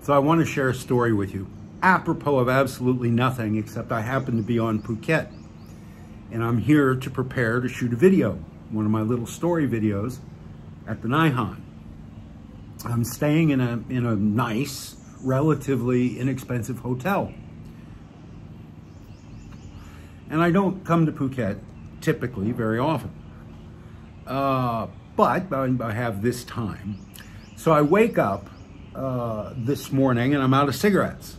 So I want to share a story with you, apropos of absolutely nothing, except I happen to be on Phuket. And I'm here to prepare to shoot a video, one of my little story videos at the Nai Han. I'm staying in a nice, relatively inexpensive hotel. And I don't come to Phuket typically very often. But I have this time. So I wake up this morning and I'm out of cigarettes.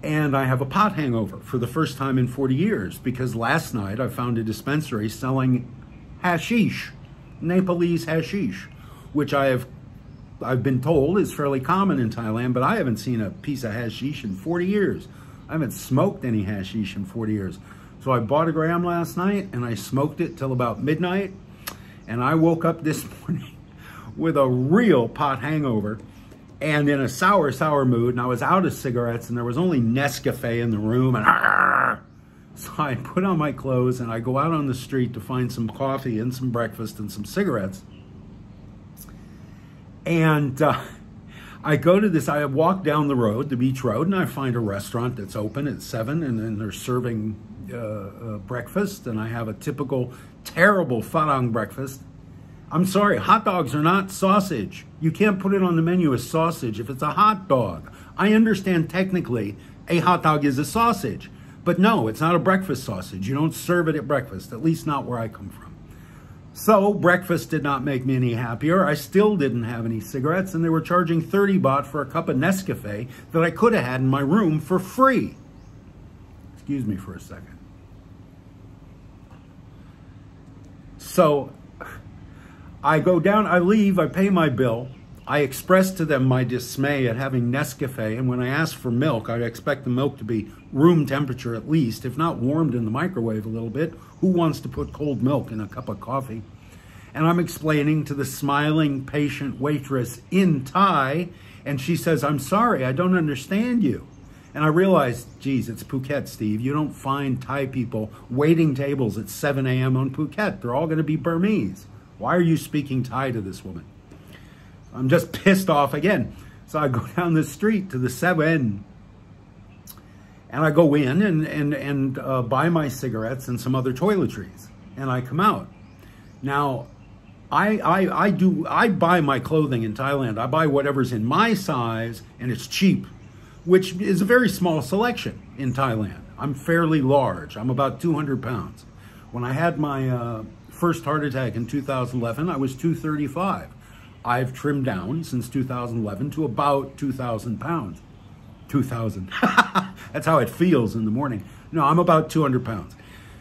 And I have a pot hangover for the first time in 40 years because last night I found a dispensary selling hashish, Nepalese hashish, which I've been told is fairly common in Thailand, but I haven't seen a piece of hashish in 40 years. I haven't smoked any hashish in 40 years. So I bought a gram last night and I smoked it till about midnight. And I woke up this morning with a real pot hangover and in a sour mood. And I was out of cigarettes and there was only Nescafe in the room. And so I put on my clothes and I go out on the street to find some coffee and some breakfast and some cigarettes. And I walk down the road, the beach road, and I find a restaurant that's open at 7 and then they're serving breakfast. And I have a typical terrible Farang breakfast. I'm sorry, hot dogs are not sausage. You can't put it on the menu as sausage if it's a hot dog. I understand technically a hot dog is a sausage, but no, it's not a breakfast sausage. You don't serve it at breakfast, at least not where I come from. So breakfast did not make me any happier. I still didn't have any cigarettes and they were charging 30 baht for a cup of Nescafe that I could have had in my room for free. Excuse me for a second. So I go down, I leave, I pay my bill. I express to them my dismay at having Nescafe, and when I ask for milk, I expect the milk to be room temperature at least, if not warmed in the microwave a little bit. Who wants to put cold milk in a cup of coffee? And I'm explaining to the smiling, patient waitress in Thai, and she says, "I'm sorry, I don't understand you." And I realized, geez, it's Phuket, Steve. You don't find Thai people waiting tables at 7 a.m. on Phuket. They're all going to be Burmese. Why are you speaking Thai to this woman? I'm just pissed off again. So I go down the street to the 7 and I go in and buy my cigarettes and some other toiletries. And I come out. Now, I buy my clothing in Thailand. I buy whatever's in my size and it's cheap, which is a very small selection in Thailand. I'm fairly large. I'm about 200 pounds. When I had my first heart attack in 2011, I was 235. I've trimmed down since 2011 to about 2,000 pounds. 2,000. That's how it feels in the morning. No, I'm about 200 pounds.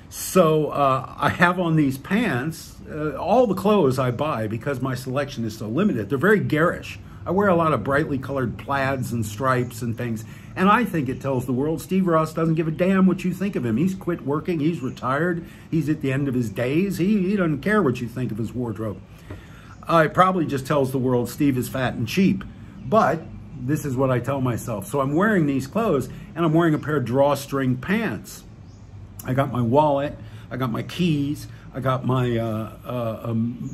So I have on these pants, all the clothes I buy because my selection is so limited. They're very garish. I wear a lot of brightly colored plaids and stripes and things. And I think it tells the world Steve Ross doesn't give a damn what you think of him. He's quit working. He's retired. He's at the end of his days. He doesn't care what you think of his wardrobe. It probably just tells the world Steve is fat and cheap. But this is what I tell myself. So I'm wearing these clothes and I'm wearing a pair of drawstring pants. I got my wallet. I got my keys. I got my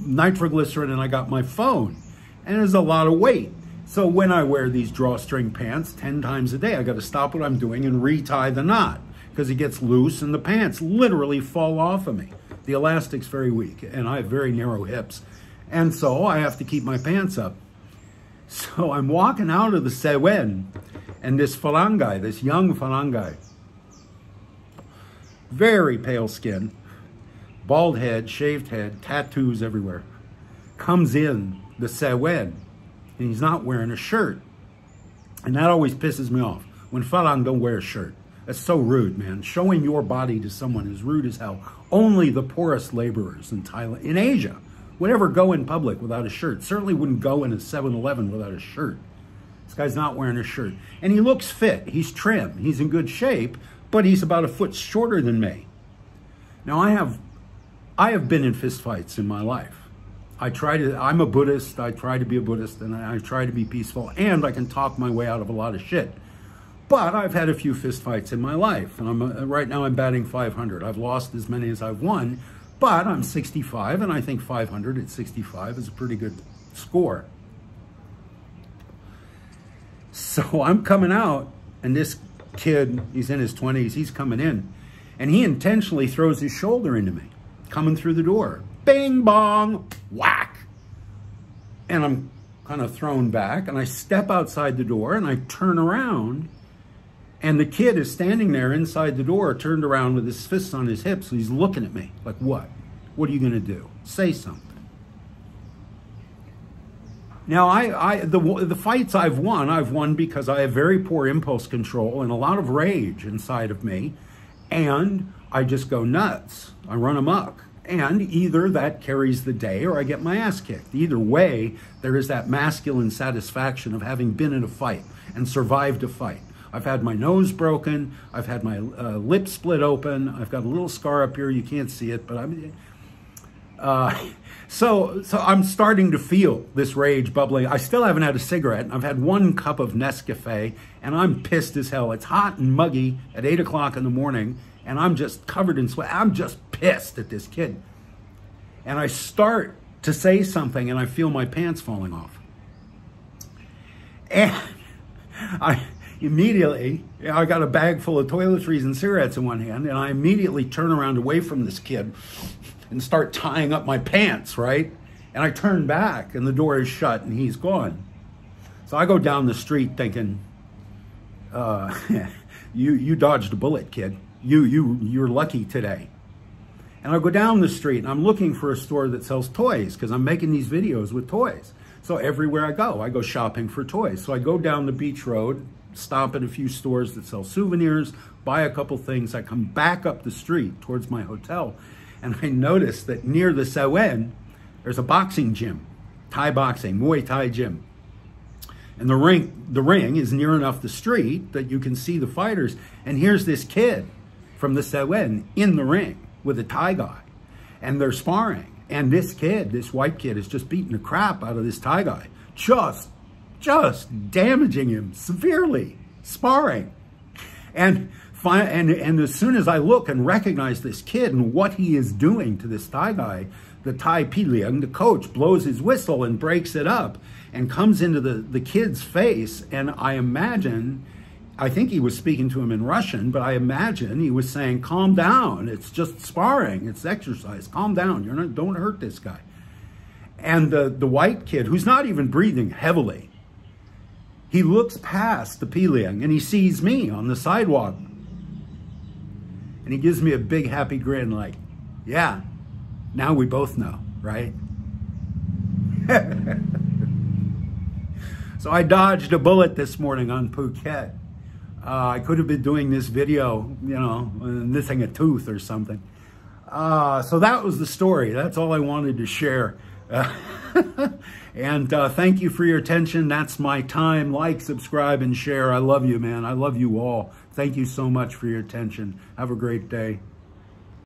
nitroglycerin and I got my phone. And there's a lot of weight. So when I wear these drawstring pants 10 times a day, I got to stop what I'm doing and retie the knot because it gets loose and the pants literally fall off of me. The elastic's very weak and I have very narrow hips. And so I have to keep my pants up. So I'm walking out of the Sewen and this Farang guy, this young Farang guy, very pale skin, bald head, shaved head, tattoos everywhere, comes in the Sewen and he's not wearing a shirt. And that always pisses me off when Farang don't wear a shirt. That's so rude, man. Showing your body to someone is rude as hell. Only the poorest laborers in Thailand, in Asia, would ever go in public without a shirt. Certainly wouldn't go in a 7-Eleven without a shirt. This guy's not wearing a shirt. And he looks fit. He's trim. He's in good shape, but he's about a foot shorter than me. Now, I have been in fistfights in my life. I'm a Buddhist. I try to be a Buddhist, and I try to be peaceful, and I can talk my way out of a lot of shit. But I've had a few fistfights in my life, and right now I'm batting 500. I've lost as many as I've won, but I'm 65, and I think 500 at 65 is a pretty good score. So I'm coming out, and this kid, he's in his 20s, he's coming in, and he intentionally throws his shoulder into me, coming through the door. Bing, bong, whack. And I'm kind of thrown back, and I step outside the door, and I turn around, and the kid is standing there inside the door, turned around with his fists on his hips. He's looking at me like, what? What are you going to do? Say something. Now, the fights I've won because I have very poor impulse control and a lot of rage inside of me, and I just go nuts. I run amok. And either that carries the day or I get my ass kicked. Either way, there is that masculine satisfaction of having been in a fight and survived a fight. I've had my nose broken. I've had my lip split open. I've got a little scar up here. You can't see it, but so I'm starting to feel this rage bubbling. I still haven't had a cigarette. I've had 1 cup of Nescafe, and I'm pissed as hell. It's hot and muggy at 8 o'clock in the morning, and I'm just covered in sweat. I'm just pissed at this kid. And I start to say something, and I feel my pants falling off. And I got a bag full of toiletries and cigarettes in one hand, and I immediately turn around away from this kid and start tying up my pants, right? And I turn back, and the door is shut, and he's gone. So I go down the street thinking, you dodged a bullet, kid. You're lucky today. And I go down the street, and I'm looking for a store that sells toys, because I'm making these videos with toys. So everywhere I go shopping for toys. So I go down the beach road, stop at a few stores that sell souvenirs, buy a couple things. I come back up the street towards my hotel, and I notice that near the Sewen, there's a boxing gym, Thai boxing, Muay Thai gym. And the ring is near enough the street that you can see the fighters. And here's this kid from the Sewen in the ring with a Thai guy, and they're sparring. And this kid, this white kid, is just beating the crap out of this Thai guy, just damaging him severely, sparring. And as soon as I look and recognize this kid and what he is doing to this Thai guy, the Thai Piliang, the coach, blows his whistle and breaks it up and comes into the kid's face. And I think he was speaking to him in Russian, but I imagine he was saying, calm down. It's just sparring. It's exercise. Calm down. Don't hurt this guy. And the white kid, who's not even breathing heavily, he looks past the Piliang and he sees me on the sidewalk. And he gives me a big happy grin like, yeah, now we both know, right? So I dodged a bullet this morning on Phuket. I could have been doing this video, missing a tooth or something. So that was the story. That's all I wanted to share. And thank you for your attention. That's my time. Like, subscribe, and share. I love you, man. I love you all. Thank you so much for your attention. Have a great day.